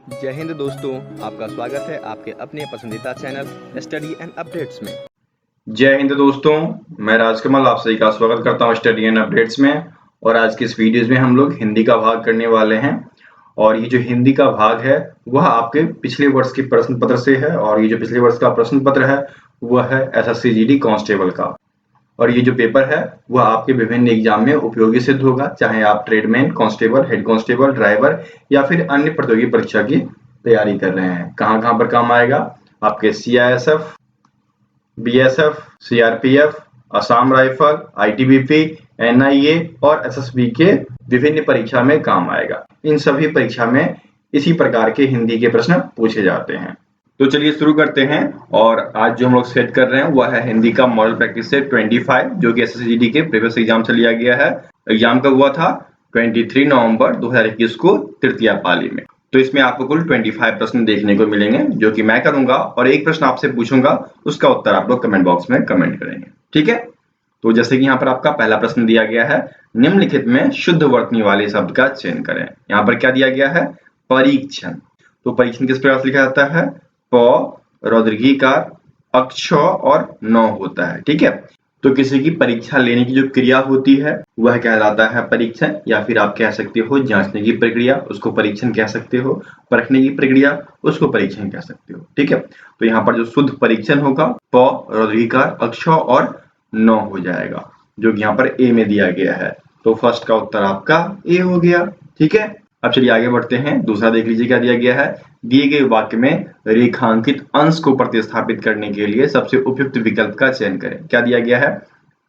जय हिंद दोस्तों, आपका स्वागत है आपके अपने पसंदीदा चैनल स्टडी एंड अपडेट्स में। जय हिंद दोस्तों, मैं राजकमल आप सभी का स्वागत करता हूं स्टडी एंड अपडेट्स में। और आज की इस वीडियोस में हम लोग हिंदी का भाग करने वाले हैं। और ये जो हिंदी का भाग है वह आपके पिछले वर्ष के प्रश्न पत्र से है। और ये जो पिछले वर्ष का प्रश्न पत्र है वह है एसएससी जीडी कांस्टेबल का। और ये जो पेपर है वह आपके विभिन्न एग्जाम में उपयोगी सिद्ध होगा, चाहे आप tradesman, constable, head constable, driver या फिर अन्य प्रतियोगी परीक्षा की तैयारी कर रहे हैं। कहाँ कहाँ पर काम आएगा? आपके CISF, BSF, CRPF, Assam rifle, ITBP, NIA और एसएसबी के विभिन्न परीक्षा में काम आएगा। इन सभी परीक्षा में इसी प्रकार के हिंदी के प्रश्न पूछे जाते हैं। तो चलिए शुरू करते हैं। और आज जो हम लोग सेट कर रहे हैं वह है हिंदी का मॉडल प्रैक्टिस सेट 25, जो कि एसएससी जीडी के प्रीवियस एग्जाम से लिया गया है। एग्जाम कब हुआ था? 23 नवंबर 2021 को तृतीया पाली में। तो इसमें आपको कुल 25 प्रश्न देखने को मिलेंगे, जो कि मैं करूंगा और एक प्रश्न आपसे पूछूंगा, उसका उत्तर आप लोग कमेंट बॉक्स में कमेंट करेंगे। ठीक है? तो जैसे कि यहाँ पर आपका पहला प्रश्न दिया गया है, निम्नलिखित में शुद्ध वर्तनी वाले शब्द का चयन करें। यहाँ पर क्या दिया गया है? परीक्षण। तो परीक्षण किस प्रकार से लिखा जाता है? प रौद्रीकार अक्ष और न होता है। ठीक है? तो किसी की परीक्षा लेने की जो क्रिया होती है वह कहलाता है परीक्षण, या फिर आप कह सकते हो जांचने की प्रक्रिया, उसको परीक्षण कह सकते हो। परखने की प्रक्रिया, उसको परीक्षण कह सकते हो। ठीक है? तो यहाँ पर जो शुद्ध परीक्षण होगा प रौद्रीकार अक्ष और न हो जाएगा, जो कि यहाँ पर ए में दिया गया है। तो फर्स्ट का उत्तर आपका ए हो गया। ठीक है? अब चलिए आगे बढ़ते हैं। दूसरा देख लीजिए क्या दिया गया है। दिए गए वाक्य में रेखांकित अंश को प्रतिस्थापित करने के लिए सबसे उपयुक्त विकल्प का चयन करें। क्या दिया गया है?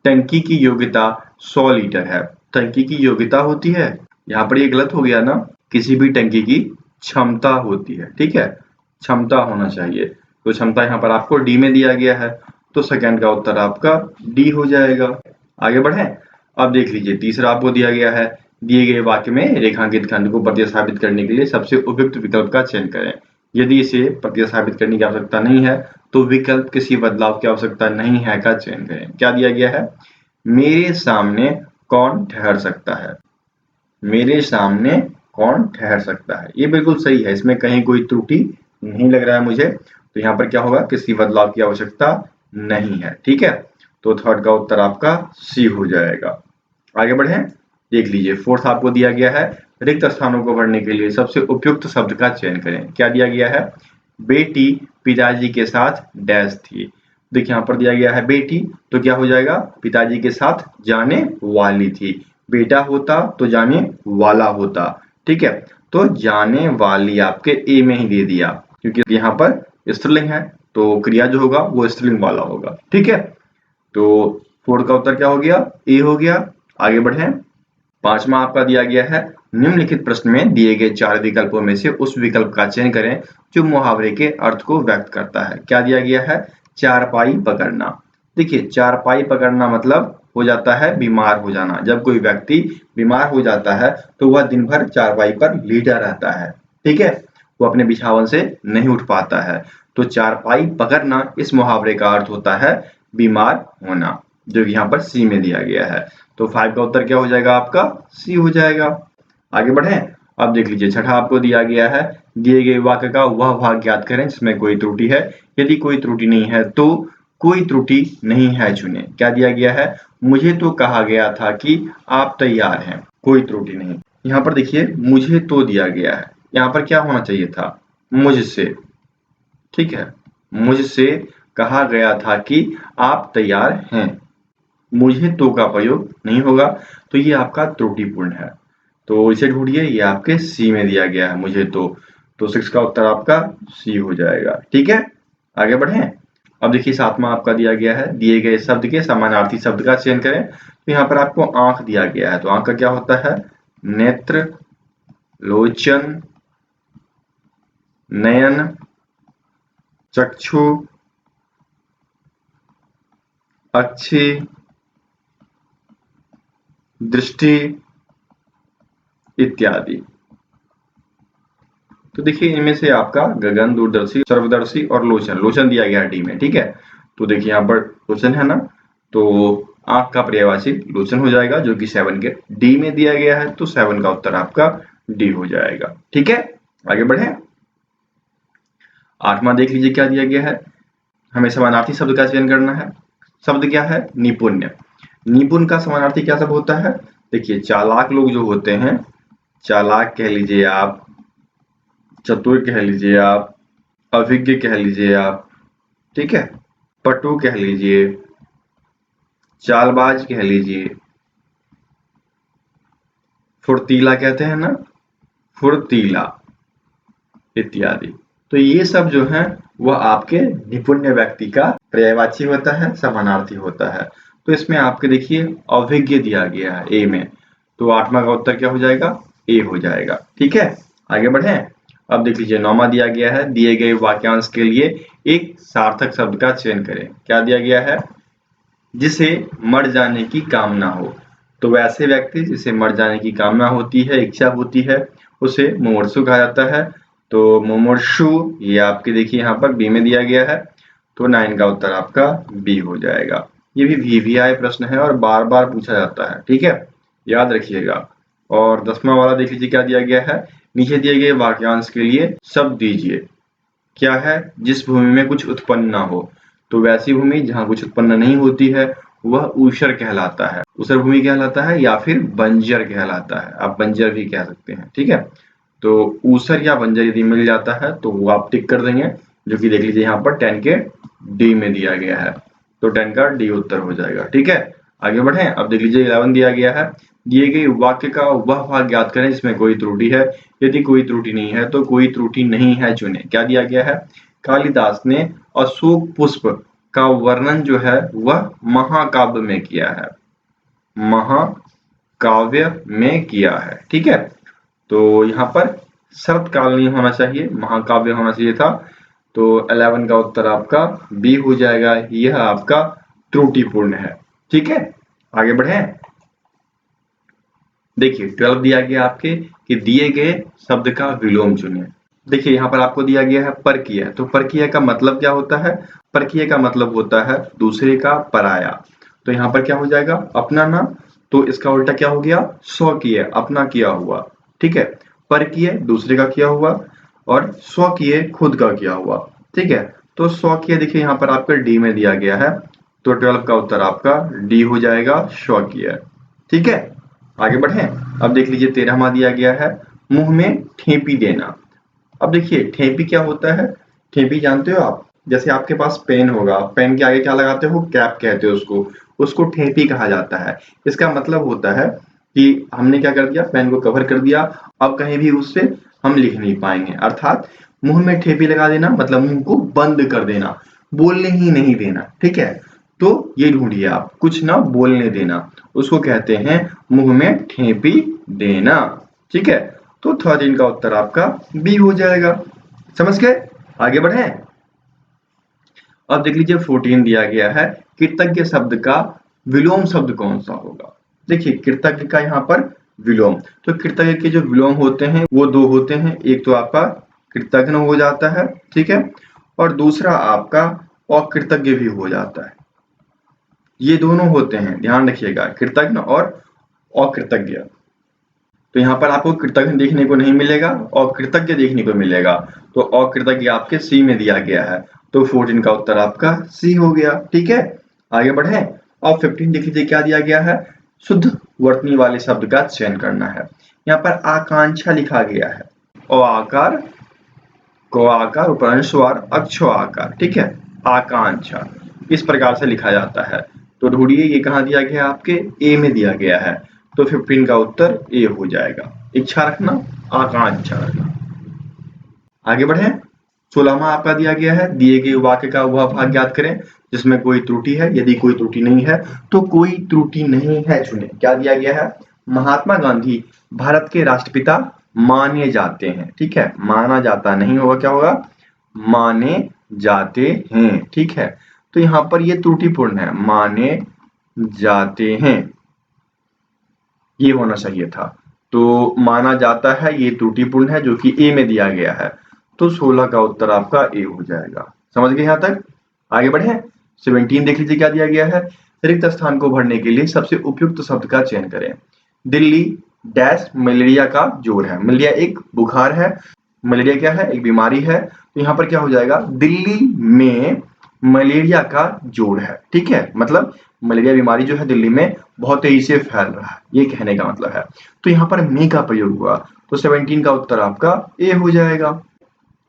टंकी की योग्यता 100 लीटर है। टंकी की योग्यता होती है, यहाँ पर ये गलत हो गया ना, किसी भी टंकी की क्षमता होती है। ठीक है? क्षमता होना चाहिए। तो क्षमता यहाँ पर आपको डी में दिया गया है, तो सेकंड का उत्तर आपका डी हो जाएगा। आगे बढ़े। अब देख लीजिए तीसरा आपको दिया गया है, दिए गए वाक्य में रेखांकित खंड को प्रतिस्थापित करने के लिए सबसे उपयुक्त विकल्प का चयन करें। यदि इसे प्रतिस्थापित करने की आवश्यकता नहीं है तो विकल्प किसी बदलाव की आवश्यकता नहीं है का चयन करें। क्या दिया गया है? मेरे सामने कौन ठहर सकता है। मेरे सामने कौन ठहर सकता है, ये बिल्कुल सही है, इसमें कहीं कोई त्रुटि नहीं लग रहा है मुझे। तो यहाँ पर क्या होगा? किसी बदलाव की आवश्यकता नहीं है। ठीक है? तो थर्ड का उत्तर आपका सी हो जाएगा। आगे बढ़े। देख लीजिए फोर्थ आपको दिया गया है, रिक्त स्थानों को भरने के लिए सबसे उपयुक्त शब्द का चयन करें। क्या दिया गया है? बेटी पिताजी के साथ डैश थी। देखिए यहाँ पर दिया गया है बेटी, तो क्या हो जाएगा? पिताजी के साथ जाने वाली थी। बेटा होता तो जाने वाला होता। ठीक है? तो जाने वाली आपके ए में ही दे दिया, क्योंकि यहाँ पर स्त्रीलिंग है, तो क्रिया जो होगा वो स्त्रीलिंग वाला होगा। ठीक है? तो फोर्थ का उत्तर क्या हो गया? ए हो गया। आगे बढ़े। पांचवा आपका दिया गया है, निम्नलिखित प्रश्न में दिए गए 4 विकल्पों में से उस विकल्प का चयन करें जो मुहावरे के अर्थ को व्यक्त करता है। क्या दिया गया है? चारपाई पकड़ना। देखिए चारपाई पकड़ना मतलब हो जाता है बीमार हो जाना। जब कोई व्यक्ति बीमार हो जाता है तो वह दिन भर चारपाई पर लेटा रहता है। ठीक है? वो अपने बिछावन से नहीं उठ पाता है। तो चारपाई पकड़ना इस मुहावरे का अर्थ होता है बीमार होना, जो यहाँ पर सी में दिया गया है। तो 5 का उत्तर क्या हो जाएगा आपका? सी हो जाएगा। आगे बढ़े। अब देख लीजिए छठा आपको दिया गया है, दिए गए वाक्य का वह भाग ज्ञात करें जिसमें कोई त्रुटि है। यदि कोई त्रुटि नहीं है तो कोई त्रुटि नहीं है चुने। क्या दिया गया है? मुझे तो कहा गया था कि आप तैयार हैं। कोई त्रुटि नहीं। यहाँ पर देखिए मुझे तो दिया गया है, यहाँ पर क्या होना चाहिए था? मुझसे। ठीक है? मुझसे कहा गया था कि आप तैयार हैं। मुझे तो का प्रयोग नहीं होगा, तो ये आपका त्रुटिपूर्ण है। तो इसे ढूंढिए, ये आपके सी में दिया गया है मुझे तो 6 का उत्तर आपका सी हो जाएगा। ठीक है? आगे बढ़े। अब देखिए सातवां आपका दिया गया है, दिए गए शब्द के समानार्थी शब्द का चयन करें। तो यहाँ पर आपको आंख दिया गया है, तो आंख का क्या होता है? नेत्र, लोचन, नयन, चक्षु, अक्षि, दृष्टि इत्यादि। तो देखिए इनमें से आपका गगन, दूरदर्शी, सर्वदर्शी और लोचन, लोचन दिया गया है डी में। ठीक है? तो देखिए यहाँ पर लोचन है ना, तो आंख का पर्यायवाची लोचन हो जाएगा, जो कि 7 के डी में दिया गया है। तो 7 का उत्तर आपका डी हो जाएगा। ठीक है? आगे बढ़े। 8वां देख लीजिए क्या दिया गया है, हमें समानार्थी शब्द का चयन करना है। शब्द क्या है? निपुण्य। निपुण का समानार्थी क्या सब होता है? देखिए, चालाक लोग जो होते हैं, चालाक कह लीजिए आप, चतुर कह लीजिए आप, अभिज्ञ कह लीजिए आप, ठीक है, पटु कह लीजिए, चालबाज कह लीजिए, फुर्तीला कहते हैं ना, फुर्तीला इत्यादि। तो ये सब जो है वह आपके निपुण्य व्यक्ति का पर्यायवाची होता है, समानार्थी होता है। तो इसमें आपके देखिए अभिज्ञ दिया गया है ए में, तो 8वां का उत्तर क्या हो जाएगा? ए हो जाएगा। ठीक है, आगे बढ़े। अब देख लीजिए 9वां दिया गया है, दिए गए वाक्यांश के लिए एक सार्थक शब्द का चयन करें। क्या दिया गया है? जिसे मर जाने की कामना हो। तो वैसे व्यक्ति जिसे मर जाने की कामना होती है, इच्छा होती है, उसे मुमुर्षु कहा जाता है। तो मुमुर्षु ये आपके देखिए यहाँ पर बी में दिया गया है, तो 9 का उत्तर आपका बी हो जाएगा। ये भी VVI प्रश्न है और बार बार पूछा जाता है, ठीक है, याद रखिएगा। और 10वां वाला देख लीजिए क्या दिया गया है, नीचे दिए गए वाक्यांश के लिए शब्द दीजिए। क्या है? जिस भूमि में कुछ उत्पन्न ना हो। तो वैसी भूमि जहाँ कुछ उत्पन्न नहीं होती है वह ऊषर कहलाता है, ऊषर भूमि कहलाता है, या फिर बंजर कहलाता है, आप बंजर भी कह सकते हैं। ठीक है, तो ऊषर या बंजर यदि मिल जाता है तो वो आप टिक कर देंगे, जो कि देख लीजिए यहाँ पर 10 के डी में दिया गया है, तो 10 का डी उत्तर हो जाएगा। ठीक है, आगे बढ़े। अब देख लीजिए 11 दिया गया है, दिए गए वाक्य का वह भाग ज्ञात करें जिसमें कोई त्रुटि है। यदि कोई त्रुटि नहीं है तो कोई त्रुटि नहीं है चुने। क्या दिया गया है? कालिदास ने अशोक पुष्प का वर्णन जो है वह महाकाव्य में किया है, महाकाव्य में किया है। ठीक है, तो यहाँ पर शरत काल नहीं होना चाहिए, महाकाव्य होना चाहिए था। तो 11 का उत्तर आपका बी हो जाएगा, यह आपका त्रुटिपूर्ण है। ठीक है, आगे बढ़े। देखिए 12 दिया गया आपके कि दिए गए शब्द का विलोम चुनिए। देखिए यहाँ पर आपको दिया गया है परकीय, तो परकीय का मतलब क्या होता है? परकीय का मतलब होता है दूसरे का पराया। तो यहाँ पर क्या हो जाएगा? अपना ना, तो इसका उल्टा क्या हो गया? स्वकीय, अपना किया हुआ। ठीक है, परकीय दूसरे का किया हुआ और स्वकीय खुद का किया हुआ। ठीक है, तो स्वकीय देखिए यहाँ पर आपका डी में दिया गया है, तो 12 का उत्तर आपका डी हो जाएगा, स्वकीय। ठीक है, आगे बढ़े। अब देख लीजिए 13वां दिया गया है, मुंह में ठेपी देना। अब देखिए ठेपी क्या होता है? ठेपी जानते हो आप? जैसे आपके पास पेन होगा, पेन के आगे क्या लगाते हो? कैप कहते हो उसको, उसको ठेपी कहा जाता है। इसका मतलब होता है कि हमने क्या कर दिया? पेन को कवर कर दिया, अब कहीं भी उससे हम लिख नहीं पाएंगे। अर्थात मुंह में ठेपी लगा देना मतलब मुंह को बंद कर देना, बोलने ही नहीं देना। ठीक है, तो ये ढूंढिए आप, कुछ ना बोलने देना, उसको कहते हैं मुंह में ठेपी देना। ठीक है, तो 13 का उत्तर आपका बी हो जाएगा। समझ गए? आगे बढ़े। अब देख लीजिए 14 दिया गया है, कृतज्ञ शब्द का विलोम शब्द कौन सा होगा? देखिए कृतज्ञ का यहाँ पर विलोम, तो कृतज्ञ के जो विलोम होते हैं वो दो होते हैं, एक तो आपका कृतज्ञ हो जाता है, ठीक है, और दूसरा आपका अकृतज्ञ भी हो जाता है। ये दोनों होते हैं, ध्यान रखिएगा, कृतज्ञ और अकृतज्ञ। तो यहाँ पर आपको कृतज्ञ देखने को नहीं मिलेगा और कृतज्ञ देखने को मिलेगा, तो अकृतज्ञ आपके सी में दिया गया है, तो 14 का उत्तर आपका सी हो गया। ठीक है, आगे बढ़े। और 15 देख लीजिए क्या दिया गया है, शुद्ध वर्तनी वाले शब्द का चयन करना है। यहाँ पर आकांक्षा लिखा गया है, अ आकार, क आकार, उपअंशवार, अक्षो आकार। ठीक है, आकांक्षा इस प्रकार से लिखा जाता है। तो ढूंढिए ये कहाँ दिया गया है? आपके ए में दिया गया है, तो 15 का उत्तर ए हो जाएगा। इच्छा रखना, आकांक्षा रखना। आगे बढ़े। 16वां आपका दिया गया है, दिए गए वाक्य का वह भाग ज्ञात करें जिसमें कोई त्रुटि है। यदि कोई त्रुटि नहीं है तो कोई त्रुटि नहीं है चुने। क्या दिया गया है? महात्मा गांधी भारत के राष्ट्रपिता माने जाते हैं। ठीक है, माना जाता नहीं होगा, क्या होगा? माने जाते हैं। ठीक है, तो यहाँ पर ये त्रुटिपूर्ण है, माने जाते हैं, ये होना चाहिए था। तो माना जाता है ये त्रुटिपूर्ण है जो कि ए में दिया गया है, तो 16 का उत्तर आपका ए हो जाएगा। समझ गए यहाँ तक? आगे बढ़े। 17 देख लीजिए क्या दिया गया है, रिक्त स्थान को भरने के लिए सबसे उपयुक्त शब्द का चयन करें। दिल्ली डैश मलेरिया का जोर है। मलेरिया एक बुखार है मलेरिया क्या है? एक बीमारी है। तो यहाँ पर क्या हो जाएगा? दिल्ली में मलेरिया का जोड़ है। ठीक है, मतलब मलेरिया बीमारी जो है दिल्ली में बहुत तेजी से फैल रहा है, ये कहने का मतलब है। तो यहाँ पर में का प्रयोग हुआ, तो 17 का उत्तर आपका ए हो जाएगा।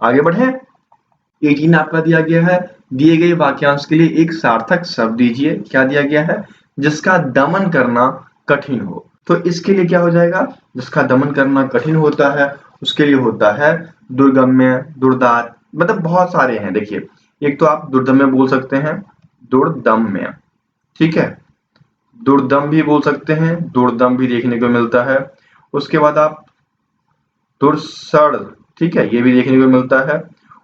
आगे बढ़े। 18 आपका दिया गया है, दिए गए वाक्यांश के लिए एक सार्थक शब्द दीजिए। क्या दिया गया है? जिसका दमन करना कठिन हो। तो इसके लिए क्या हो जाएगा? जिसका दमन करना कठिन होता है उसके लिए होता है दुर्गम्य, दुर्दांत, मतलब बहुत सारे हैं। देखिए, एक तो आप दुर्दम्य बोल सकते हैं, दुर्दम्य, ठीक है, दुर्दम भी बोल सकते हैं, दुर्दम भी देखने को मिलता है। उसके बाद आप दुर्सड़, ठीक है, ये भी देखने को मिलता है।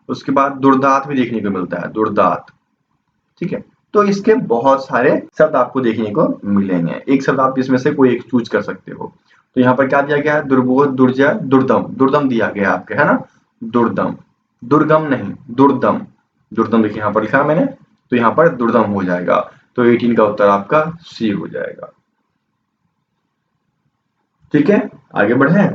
उसके बाद दुर्दांत भी देखने को मिलता है, दुर्दांत, ठीक है। तो इसके बहुत सारे शब्द आपको देखने को मिलेंगे, एक शब्द आप इसमें से कोई एक चूज कर सकते हो। तो यहाँ पर क्या दिया गया है? दुर्बोध, दुर्जय, दुर्दम। दुर्दम दिया गया है आपके, है ना, दुर्दम, दुर्गम नहीं, दुर्दम। दुर्दम देखिए यहाँ पर लिखा है मैंने, तो यहाँ पर दुर्दम हो जाएगा। तो 18 का उत्तर आपका सी हो जाएगा। ठीक है, आगे बढ़े।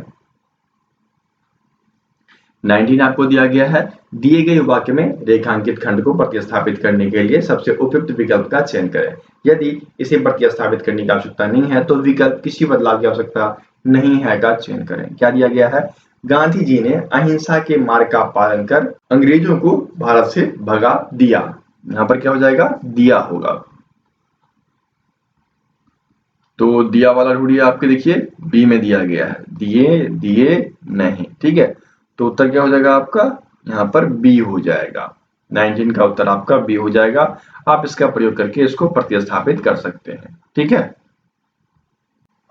19 आपको दिया गया है, दिए गए वाक्य में रेखांकित खंड को प्रतिस्थापित करने के लिए सबसे उपयुक्त विकल्प का चयन करें। यदि इसे प्रतिस्थापित करने की आवश्यकता नहीं है तो विकल्प किसी बदलाव की आवश्यकता नहीं है का चयन करें। क्या दिया गया है? गांधी जी ने अहिंसा के मार्ग का पालन कर अंग्रेजों को भारत से भगा दिया। यहाँ पर क्या हो जाएगा? दिया होगा। तो दिया वाला ढूंढिए, आपके देखिए बी में दिया गया है, दिए दिए नहीं, ठीक है। तो उत्तर क्या हो जाएगा आपका? यहाँ पर बी हो जाएगा। 19 का उत्तर आपका बी हो जाएगा। आप इसका प्रयोग करके इसको प्रतिस्थापित कर सकते हैं, ठीक है।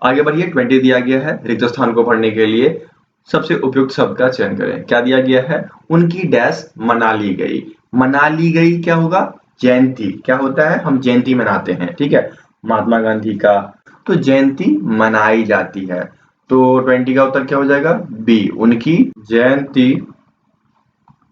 आगे बढ़िए। 20 दिया गया है, रिक्त स्थान को भरने के लिए सबसे उपयुक्त शब्द का चयन करें। क्या दिया गया है? उनकी डैश मना ली गई। मना ली गई क्या होगा? जयंती। क्या होता है? हम जयंती मनाते हैं, ठीक है, महात्मा गांधी का, तो जयंती मनाई जाती है। तो 20 का उत्तर क्या हो जाएगा? बी, उनकी जयंती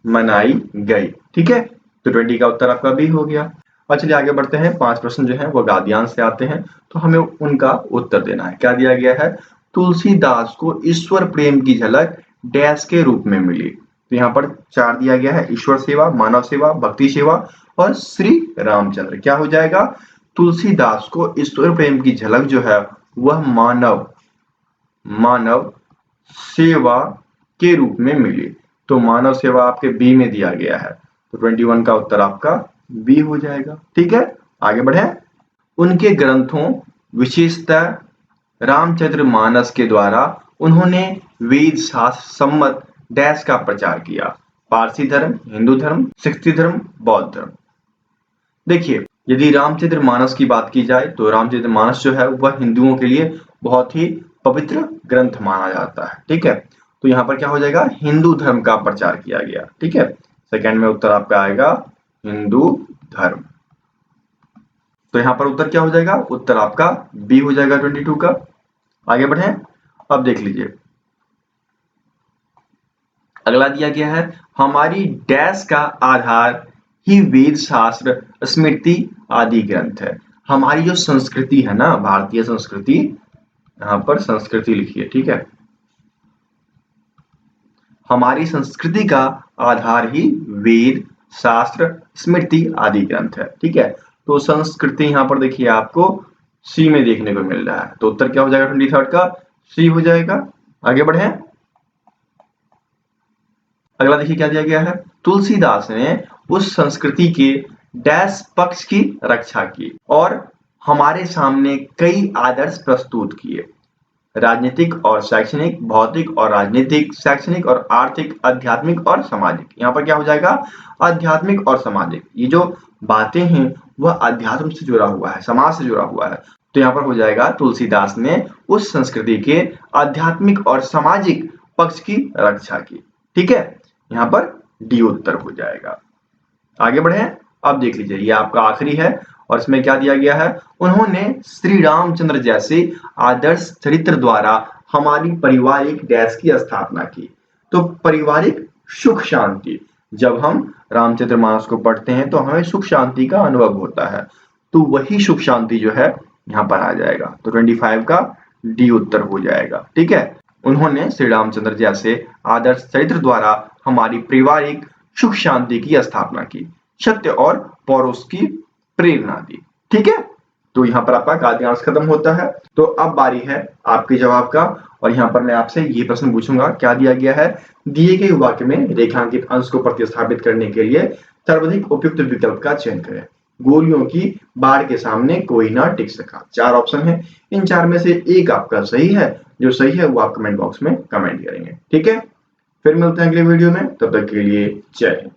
मनाई गई, ठीक है। तो 20 का उत्तर आपका बी हो गया। और चलिए आगे बढ़ते हैं। 5 प्रश्न जो है वो गाद्यांश से आते हैं, तो हमें उनका उत्तर देना है। क्या दिया गया है? तुलसीदास को ईश्वर प्रेम की झलक डैश के रूप में मिली। तो यहाँ पर 4 दिया गया है, ईश्वर सेवा, मानव सेवा, भक्ति सेवा और श्री रामचंद्र। क्या हो जाएगा? तुलसीदास को ईश्वर प्रेम की झलक जो है वह मानव सेवा के रूप में मिली। तो मानव सेवा आपके बी में दिया गया है, तो 21 का उत्तर आपका बी हो जाएगा, ठीक है। आगे बढ़े। उनके ग्रंथों विशेषतः रामचरितमानस के द्वारा उन्होंने वेद शास्त्र सम्मत डैश का प्रचार किया। पारसी धर्म, हिंदू धर्म, सिख धर्म, बौद्ध धर्म। देखिए, यदि रामचरितमानस की बात की जाए तो रामचरितमानस जो है वह हिंदुओं के लिए बहुत ही पवित्र ग्रंथ माना जाता है, ठीक है। तो यहाँ पर क्या हो जाएगा? हिंदू धर्म का प्रचार किया गया, ठीक है। सेकंड में उत्तर आपका आएगा हिंदू धर्म। तो यहाँ पर उत्तर क्या हो जाएगा? उत्तर आपका बी हो जाएगा 22 का। आगे बढ़े। अब देख लीजिए, अगला दिया गया है, हमारी डैश का आधार ही वेद शास्त्र, स्मृति आदि ग्रंथ है। हमारी जो संस्कृति है ना, भारतीय संस्कृति, यहाँ पर संस्कृति लिखिए, ठीक है। हमारी संस्कृति का आधार ही वेद शास्त्र, स्मृति आदि ग्रंथ है, ठीक है। तो संस्कृति यहाँ पर देखिए आपको सी में देखने को मिल रहा है, तो उत्तर क्या हो जाएगा 23 का? सी हो जाएगा। आगे बढ़े। अगला देखिए क्या दिया गया है, तुलसीदास ने उस संस्कृति के डैश पक्ष की रक्षा की और हमारे सामने कई आदर्श प्रस्तुत किए। राजनीतिक और शैक्षणिक, भौतिक और राजनीतिक, शैक्षणिक और आर्थिक, आध्यात्मिक और सामाजिक। यहाँ पर क्या हो जाएगा? आध्यात्मिक और सामाजिक। ये जो बातें हैं वह अध्यात्म से जुड़ा हुआ है, समाज से जुड़ा हुआ है। तो यहाँ पर हो जाएगा तुलसीदास ने उस संस्कृति के आध्यात्मिक और सामाजिक पक्ष की रक्षा की, ठीक है। यहाँ पर डी उत्तर हो जाएगा। आगे बढ़े। अब देख लीजिए, ये आपका आखिरी है और इसमें क्या दिया गया है, उन्होंने श्री रामचंद्र जैसे आदर्श चरित्र द्वारा हमारी पारिवारिक डैश की स्थापना की। तो पारिवारिक सुख शांति, जब हम रामचरितमानस को पढ़ते हैं तो हमें सुख शांति का अनुभव होता है, तो वही सुख शांति जो है यहाँ पर आ जाएगा। तो 25 का डी उत्तर हो जाएगा, ठीक है। उन्होंने श्री रामचंद्र जैसे आदर्श चरित्र द्वारा हमारी पारिवारिक सुख शांति की स्थापना की, सत्य और पौरुष की प्रेरणा दी। ठीक है, तो यहाँ पर आपका गद्यांश खत्म होता है। तो अब बारी है आपके जवाब का, और यहाँ पर मैं आपसे ये प्रश्न पूछूंगा, क्या दिया गया है? दिए गए वाक्य में रेखांकित अंश को प्रतिस्थापित करने के लिए सर्वाधिक उपयुक्त विकल्प का चयन करें। गोलियों की बाढ़ के सामने कोई ना टिक सका। 4 ऑप्शन है, इन 4 में से एक आपका सही है। जो सही है वो आप कमेंट बॉक्स में कमेंट करेंगे। ठीक है, फिर मिलते हैं अगले वीडियो में, तब तक के लिए जय हिंद।